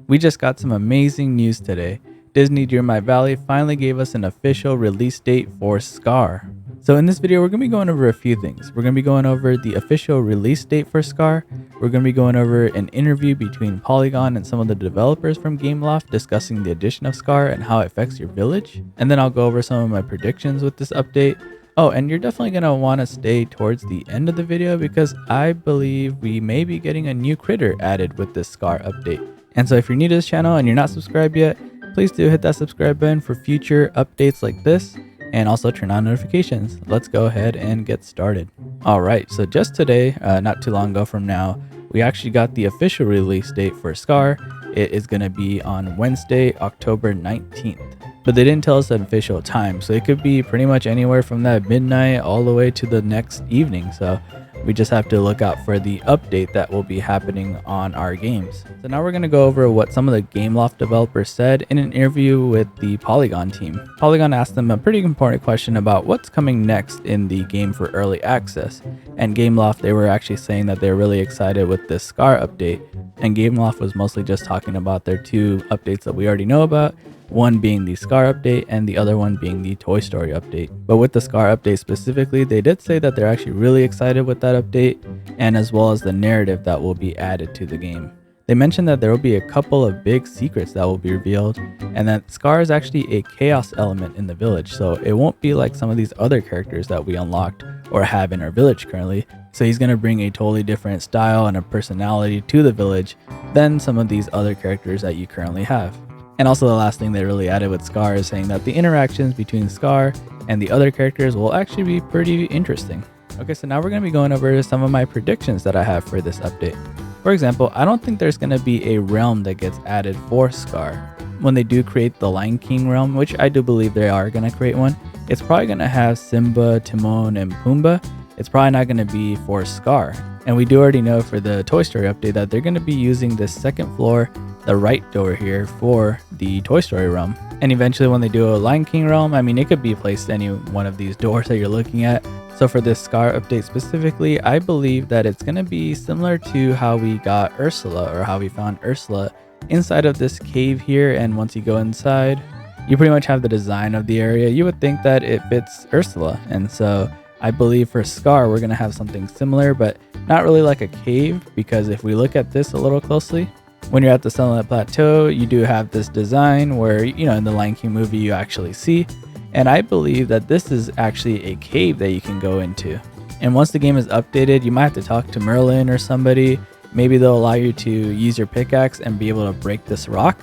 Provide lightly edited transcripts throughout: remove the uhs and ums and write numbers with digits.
We just got some amazing news today. Disney Dreamlight Valley finally gave us an official release date for Scar. So in this video, we're going to be going over a few things. We're going to be going over the official release date for Scar. We're going to be going over an interview between Polygon and some of the developers from Gameloft discussing the addition of Scar and how it affects your village. And then I'll go over some of my predictions with this update. Oh, and you're definitely going to want to stay towards the end of the video because I believe we may be getting a new critter added with this Scar update. And so if you're new to this channel and you're not subscribed yet, please do hit that subscribe button for future updates like this and also turn on notifications. Let's go ahead and get started. All right, so just today, not too long ago from now, we actually got the official release date for Scar. It is going to be on Wednesday, October 19th. But they didn't tell us an official time, so it could be pretty much anywhere from that midnight all the way to the next evening. So we just have to look out for the update that will be happening on our games. So now we're going to go over what some of the Gameloft developers said in an interview with the Polygon team. Polygon asked them a pretty important question about what's coming next in the game for early access. And Gameloft, they were actually saying that they're really excited with this Scar update. And Gameloft was mostly just talking about their two updates that we already know about. One being the Scar update and the other one being the Toy Story update. But with the Scar update specifically, they did say that they're actually really excited with that update and as well as the narrative that will be added to the game. They mentioned that there will be a couple of big secrets that will be revealed and that Scar is actually a chaos element in the village, so it won't be like some of these other characters that we unlocked or have in our village currently. So he's going to bring a totally different style and a personality to the village than some of these other characters that you currently have. And also the last thing they really added with Scar is saying that the interactions between Scar and the other characters will actually be pretty interesting. Okay, so now we're going to be going over some of my predictions that I have for this update. For example, I don't think there's going to be a realm that gets added for Scar. When they do create the Lion King realm, which I do believe they are going to create one, it's probably going to have Simba, Timon, and Pumbaa. It's probably not going to be for Scar. And we do already know for the Toy Story update that they're going to be using this second floor, the right door here, for the Toy Story realm. And eventually when they do a Lion King realm, I mean, it could be placed any one of these doors that you're looking at. So for this Scar update specifically, I believe that it's going to be similar to how we got Ursula, or how we found Ursula inside of this cave here. And once you go inside, you pretty much have the design of the area. You would think that it fits Ursula. And so I believe for Scar, we're going to have something similar, but not really like a cave, because if we look at this a little closely, when you're at the Sunlit Plateau, you do have this design where, you know, in the Lion King movie, you actually see. And I believe that this is actually a cave that you can go into. And once the game is updated, you might have to talk to Merlin or somebody. Maybe they'll allow you to use your pickaxe and be able to break this rock.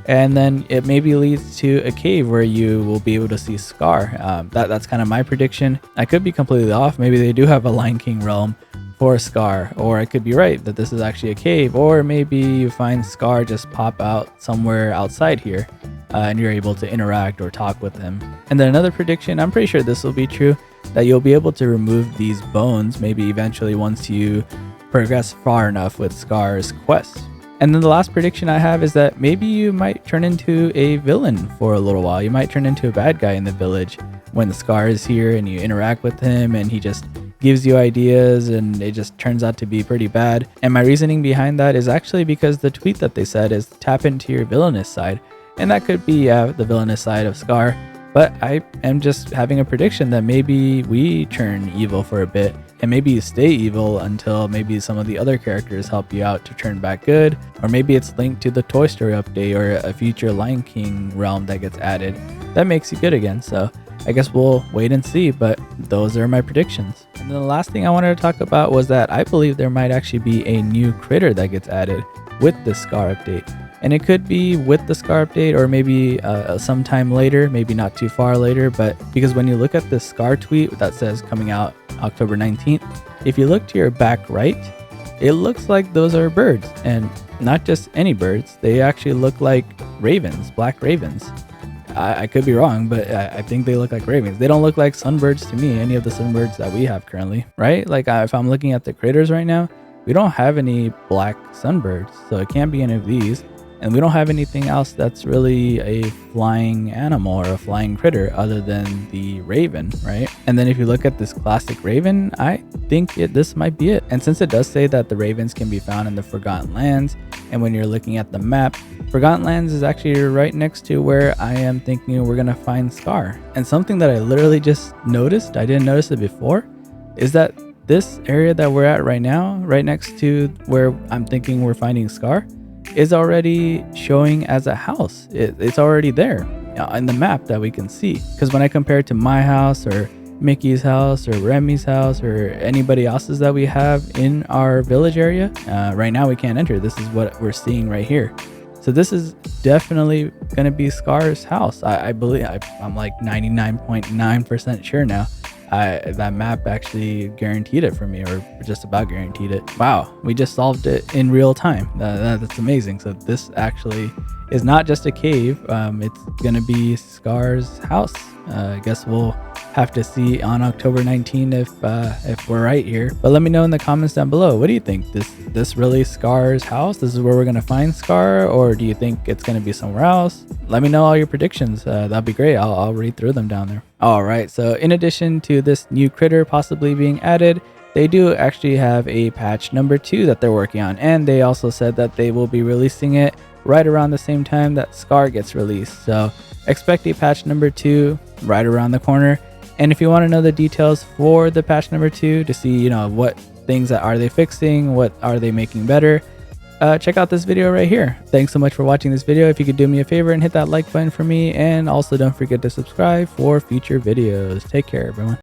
And then it maybe leads to a cave where you will be able to see Scar. That's kind of my prediction. I could be completely off. Maybe they do have a Lion King realm for Scar, or I could be right that this is actually a cave, or maybe you find Scar just pop out somewhere outside here and you're able to interact or talk with him. And then another prediction, I'm pretty sure this will be true, that you'll be able to remove these bones maybe eventually once you progress far enough with Scar's quest. And then the last prediction I have is that maybe you might turn into a villain for a little while. You might turn into a bad guy in the village when Scar is here and you interact with him and he just gives you ideas and it just turns out to be pretty bad. And my reasoning behind that is actually because the tweet that they said is tap into your villainous side. And that could be the villainous side of Scar. But I am just having a prediction that maybe we turn evil for a bit and maybe you stay evil until maybe some of the other characters help you out to turn back good. Or maybe it's linked to the Toy Story update or a future Lion King realm that gets added that makes you good again. So I guess we'll wait and see, but those are my predictions. And then the last thing I wanted to talk about was that I believe there might actually be a new critter that gets added with the Scar update. And it could be with the Scar update or maybe sometime later, maybe not too far later, but because when you look at the Scar tweet that says coming out October 19th, if you look to your back right, it looks like those are birds, and not just any birds. They actually look like ravens, black ravens. I could be wrong, but I think they look like ravens. They don't look like sunbirds to me, any of the sunbirds that we have currently, right? Like if I'm looking at the critters right now, we don't have any black sunbirds, so it can't be any of these. And we don't have anything else that's really a flying animal or a flying critter other than the raven, right? And then if you look at this classic raven, I think this might be it. And since it does say that the ravens can be found in the Forgotten Lands, and when you're looking at the map, Forgotten Lands is actually right next to where I am thinking we're gonna find Scar. And something that I literally just noticed, I didn't notice it before, is that this area that we're at right now, right next to where I'm thinking we're finding Scar, is already showing as a house. It's already there in the map that we can see. Because when I compare it to my house or Mickey's house or Remy's house or anybody else's that we have in our village area, right now we can't enter. This is what we're seeing right here. So this is definitely going to be Scar's house. I believe, I'm like 99.9% sure now. That map actually guaranteed it for me, or just about guaranteed it. Wow, we just solved it in real time. That's amazing. So this actually is not just a cave. It's gonna be Scar's house. I guess we'll have to see on October 19 if we're right here. But let me know in the comments down below. What do you think? This really Scar's house? This is where we're gonna find Scar, or do you think it's gonna be somewhere else? Let me know all your predictions. That'd be great. I'll read through them down there. All right. So in addition to this new critter possibly being added, they do actually have a patch number 2 that they're working on, and they also said that they will be releasing it right around the same time that Scar gets released. So expect a patch number 2 right around the corner. And if you want to know the details for the patch number 2 to see, what things are they fixing, what are they making better, check out this video right here. Thanks so much for watching this video. If you could do me a favor and hit that like button for me, and also don't forget to subscribe for future videos. Take care, everyone.